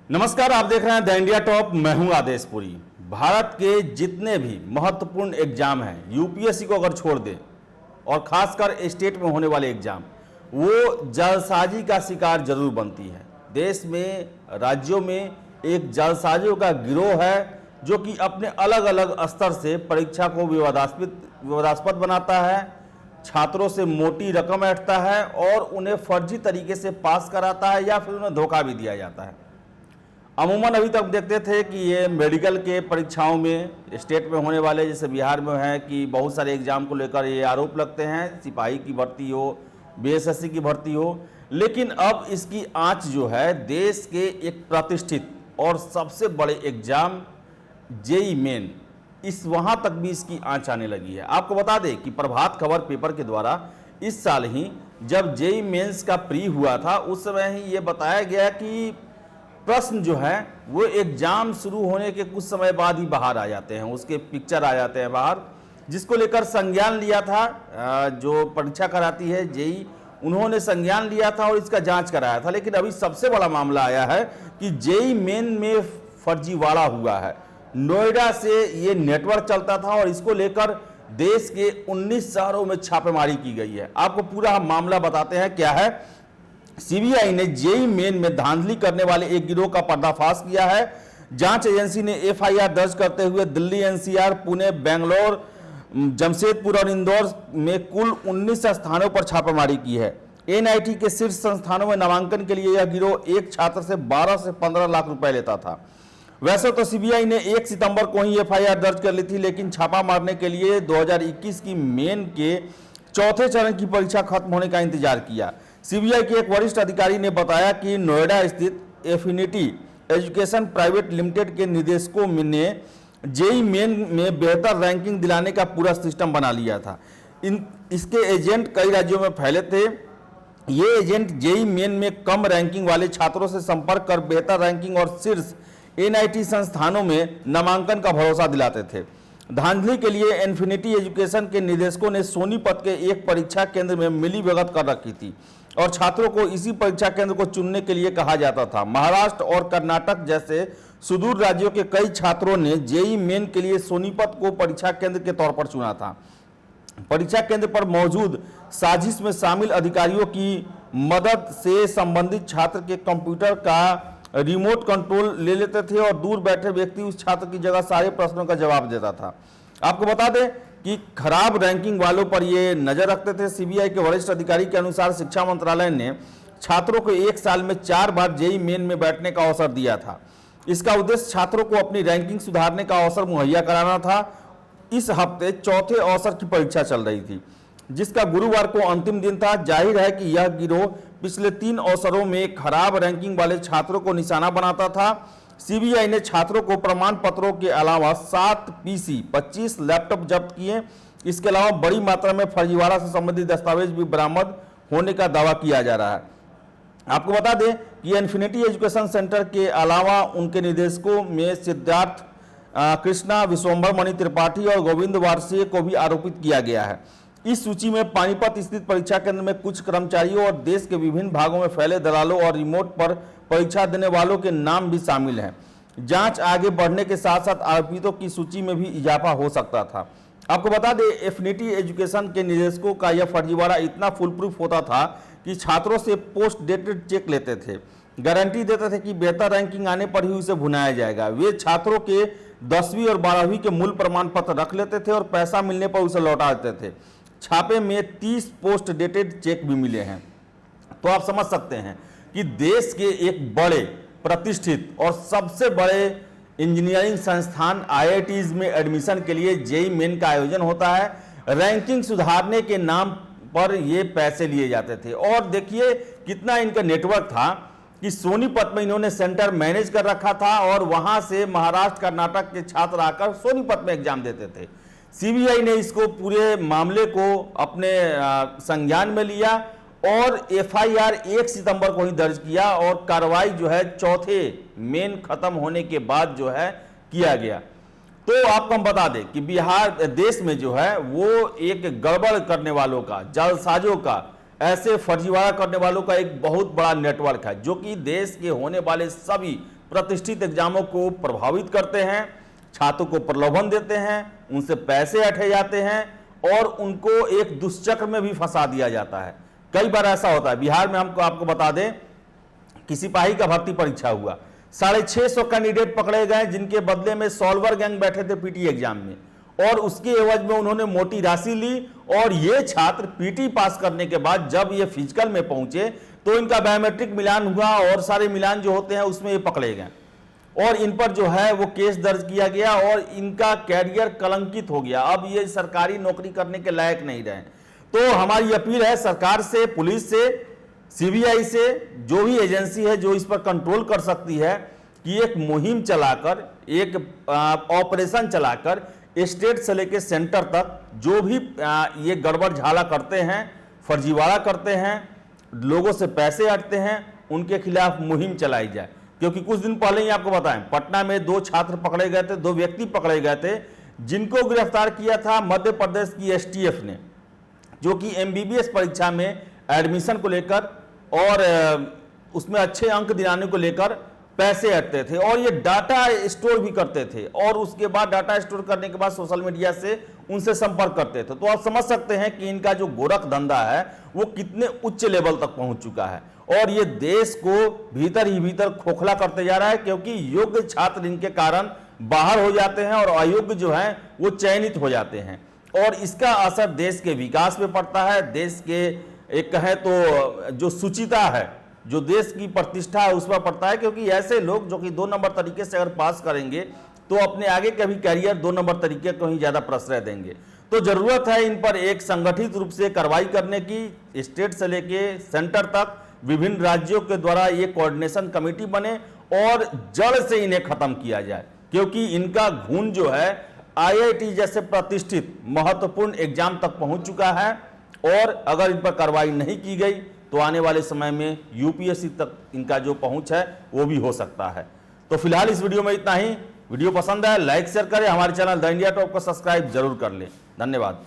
नमस्कार, आप देख रहे हैं द इंडिया टॉप। मैं हूं आदेशपुरी। भारत के जितने भी महत्वपूर्ण एग्जाम हैं, यूपीएससी को अगर छोड़ दें और खासकर स्टेट में होने वाले एग्जाम, वो जालसाजी का शिकार जरूर बनती है। देश में, राज्यों में एक जालसाजियों का गिरोह है जो कि अपने अलग अलग स्तर से परीक्षा को विवादास्पद बनाता है, छात्रों से मोटी रकम ऐंठता है और उन्हें फर्जी तरीके से पास कराता है या फिर उन्हें धोखा भी दिया जाता है। अमूमन अभी तक देखते थे कि ये मेडिकल के परीक्षाओं में, स्टेट में होने वाले, जैसे बिहार में है कि बहुत सारे एग्जाम को लेकर ये आरोप लगते हैं, सिपाही की भर्ती हो, बीएसएससी की भर्ती हो। लेकिन अब इसकी आंच जो है देश के एक प्रतिष्ठित और सबसे बड़े एग्जाम जेईई मेन, इस वहां तक भी इसकी आंच आने लगी है। आपको बता दें कि प्रभात खबर पेपर के द्वारा इस साल ही जब जेईई मेंस का प्री हुआ था, उस समय ही ये बताया गया कि प्रश्न जो है वो एग्जाम शुरू होने के कुछ समय बाद ही बाहर आ जाते हैं, उसके पिक्चर आ जाते हैं बाहर, जिसको लेकर संज्ञान लिया था जो परीक्षा कराती है जेईई, उन्होंने संज्ञान लिया था और इसका जांच कराया था। लेकिन अभी सबसे बड़ा मामला आया है कि जेईई मेन में फर्जीवाड़ा हुआ है। नोएडा से ये नेटवर्क चलता था और इसको लेकर देश के 19 शहरों में छापेमारी की गई है। आपको पूरा मामला बताते हैं क्या है। सीबीआई ने जेईई मेन में धांधली करने वाले एक गिरोह का पर्दाफाश किया है। जांच एजेंसी ने एफआईआर दर्ज करते हुए दिल्ली, एनसीआर, पुणे, बेंगलोर, जमशेदपुर और इंदौर में कुल 19 स्थानों पर छापेमारी की है। एनआईटी के शीर्ष संस्थानों में नामांकन के लिए यह गिरोह एक छात्र से 12 से 15 लाख रुपए लेता था। वैसे तो सीबीआई ने 1 सितंबर को ही एफआईआर दर्ज कर ली थी, लेकिन छापा मारने के लिए 2021 की मेन के चौथे चरण की परीक्षा खत्म होने का इंतजार किया। सीबीआई के एक वरिष्ठ अधिकारी ने बताया कि नोएडा स्थित एफिनिटी एजुकेशन प्राइवेट लिमिटेड के निदेशकों ने जेईई मेन में बेहतर रैंकिंग दिलाने का पूरा सिस्टम बना लिया था। इसके एजेंट कई राज्यों में फैले थे। ये एजेंट जेईई मेन में कम रैंकिंग वाले छात्रों से संपर्क कर बेहतर रैंकिंग और शीर्ष एनआईटी संस्थानों में नामांकन का भरोसा दिलाते थे। धांधली के लिए इन्फिनिटी एजुकेशन के निदेशकों ने सोनीपत के एक परीक्षा केंद्र में मिलीभगत कर रखी थी और छात्रों को इसी परीक्षा केंद्र को चुनने के लिए कहा जाता था। महाराष्ट्र और कर्नाटक जैसे सुदूर राज्यों के कई छात्रों ने जेईई मेन के लिए सोनीपत को परीक्षा केंद्र के तौर पर चुना था। परीक्षा केंद्र पर मौजूद साजिश में शामिल अधिकारियों की मदद से संबंधित छात्र के कंप्यूटर का रिमोट कंट्रोल ले लेते थे और दूर बैठे व्यक्ति उस छात्र की जगह सारे प्रश्नों का जवाब देता था। आपको बता दें कि खराब रैंकिंग वालों पर ये नजर रखते थे। सीबीआई के वरिष्ठ अधिकारी के अनुसार शिक्षा मंत्रालय ने छात्रों को एक साल में 4 बार जेईई मेन में बैठने का अवसर दिया था। इसका उद्देश्य छात्रों को अपनी रैंकिंग सुधारने का अवसर मुहैया कराना था। इस हफ्ते चौथे अवसर की परीक्षा चल रही थी, जिसका गुरुवार को अंतिम दिन था। जाहिर है कि यह गिरोह पिछले 3 अवसरों में खराब रैंकिंग वाले छात्रों को निशाना बनाता था। सीबीआई ने छात्रों को प्रमाण पत्रों के अलावा 7 पीसी, 25 लैपटॉप जब्त किए। इसके अलावा बड़ी मात्रा में फर्जीवाड़ा से संबंधित दस्तावेज भी बरामद होने का दावा किया जा रहा है। आपको बता दें कि इन्फिनिटी एजुकेशन सेंटर के अलावा उनके निदेशकों में सिद्धार्थ कृष्णा, विश्वंभर मणि त्रिपाठी और गोविंद वारसे को भी आरोपित किया गया है। इस सूची में पानीपत स्थित परीक्षा केंद्र में कुछ कर्मचारियों और देश के विभिन्न भागों में फैले दलालों और रिमोट पर परीक्षा देने वालों के नाम भी शामिल हैं। जांच आगे बढ़ने के साथ साथ आरोपितों की सूची में भी इजाफा हो सकता था। आपको बता दें, एफिनिटी एजुकेशन के निदेशकों का यह फर्जीवाड़ा इतना फुल प्रूफ होता था कि छात्रों से पोस्ट डेटेड चेक लेते थे, गारंटी देते थे कि बेहतर रैंकिंग आने पर ही उसे भुनाया जाएगा। वे छात्रों के 10वीं और 12वीं के मूल प्रमाण पत्र रख लेते थे और पैसा मिलने पर उसे लौटा देते थे। छापे में 30 पोस्ट डेटेड चेक भी मिले हैं। तो आप समझ सकते हैं कि देश के एक बड़े, प्रतिष्ठित और सबसे बड़े इंजीनियरिंग संस्थान आईआईटीज में एडमिशन के लिए जेईई मेन का आयोजन होता है। रैंकिंग सुधारने के नाम पर ये पैसे लिए जाते थे और देखिए कितना इनका नेटवर्क था कि सोनीपत में इन्होंने सेंटर मैनेज कर रखा था और वहां से महाराष्ट्र, कर्नाटक के छात्र आकर सोनीपत में एग्जाम देते थे। सीबीआई ने इसको, पूरे मामले को अपने संज्ञान में लिया और एफआईआर 1 सितंबर को ही दर्ज किया और कार्रवाई जो है चौथे मेन खत्म होने के बाद जो है किया गया। तो आपको हम बता दें कि बिहार देश में जो है वो एक गड़बड़ करने वालों का, जालसाजों का, ऐसे फर्जीवाड़ा करने वालों का एक बहुत बड़ा नेटवर्क है, जो कि देश के होने वाले सभी प्रतिष्ठित एग्जामों को प्रभावित करते हैं, छात्रों को प्रलोभन देते हैं, उनसे पैसे ऐंठे जाते हैं और उनको एक दुष्चक्र में भी फंसा दिया जाता है। कई बार ऐसा होता है। बिहार में हमको आपको बता दें कि सिपाही का भर्ती परीक्षा हुआ, 650 कैंडिडेट पकड़े गए जिनके बदले में सॉल्वर गैंग बैठे थे पीटी एग्जाम में, और उसके एवज में उन्होंने मोटी राशि ली। और ये छात्र पीटी पास करने के बाद जब ये फिजिकल में पहुंचे तो इनका बायोमेट्रिक मिलान हुआ और सारे मिलान जो होते हैं उसमें ये पकड़े गए और इन पर जो है वो केस दर्ज किया गया और इनका कैरियर कलंकित हो गया। अब ये सरकारी नौकरी करने के लायक नहीं रहे। तो हमारी अपील है सरकार से, पुलिस से, सीबीआई से, जो भी एजेंसी है जो इस पर कंट्रोल कर सकती है, कि एक मुहिम चलाकर, एक ऑपरेशन चलाकर स्टेट से लेकर सेंटर तक जो भी ये गड़बड़ झाला करते हैं, फर्जीवाड़ा करते हैं, लोगों से पैसे हटते हैं, उनके खिलाफ मुहिम चलाई जाए। क्योंकि कुछ दिन पहले ही आपको बताएं, पटना में 2 छात्र पकड़े गए थे, 2 व्यक्ति पकड़े गए थे जिनको गिरफ्तार किया था मध्य प्रदेश की एसटीएफ ने, जो कि एमबीबीएस परीक्षा में एडमिशन को लेकर और उसमें अच्छे अंक दिलाने को लेकर पैसे हटते थे और ये डाटा स्टोर भी करते थे और उसके बाद डाटा स्टोर करने के बाद सोशल मीडिया से उनसे संपर्क करते थे। तो आप समझ सकते हैं कि इनका जो गोरख धंधा है वो कितने उच्च लेवल तक पहुंच चुका है और ये देश को भीतर ही भीतर खोखला करते जा रहा है, क्योंकि योग्य छात्र इनके कारण बाहर हो जाते हैं और अयोग्य जो है वो चयनित हो जाते हैं और इसका असर देश के विकास पे पड़ता है। देश के एक कहें तो जो सुचिता है, जो देश की प्रतिष्ठा है उस पर पड़ता है, क्योंकि ऐसे लोग जो कि 2 नंबर तरीके से अगर पास करेंगे तो अपने आगे का भी कैरियर 2 नंबर तरीके को ही ज्यादा प्रश्रय देंगे। तो जरूरत है इन पर एक संगठित रूप से कार्रवाई करने की, स्टेट से लेके सेंटर तक विभिन्न राज्यों के द्वारा ये कोऑर्डिनेशन कमेटी बने और जड़ से इन्हें खत्म किया जाए, क्योंकि इनका घून जो है आईआईटी जैसे प्रतिष्ठित महत्वपूर्ण एग्जाम तक पहुंच चुका है और अगर इन पर कार्रवाई नहीं की गई तो आने वाले समय में यूपीएससी तक इनका जो पहुंच है वो भी हो सकता है। तो फिलहाल इस वीडियो में इतना ही। वीडियो पसंद आए लाइक शेयर करें, हमारे चैनल द इंडिया टॉप को सब्सक्राइब जरूर कर लें। धन्यवाद।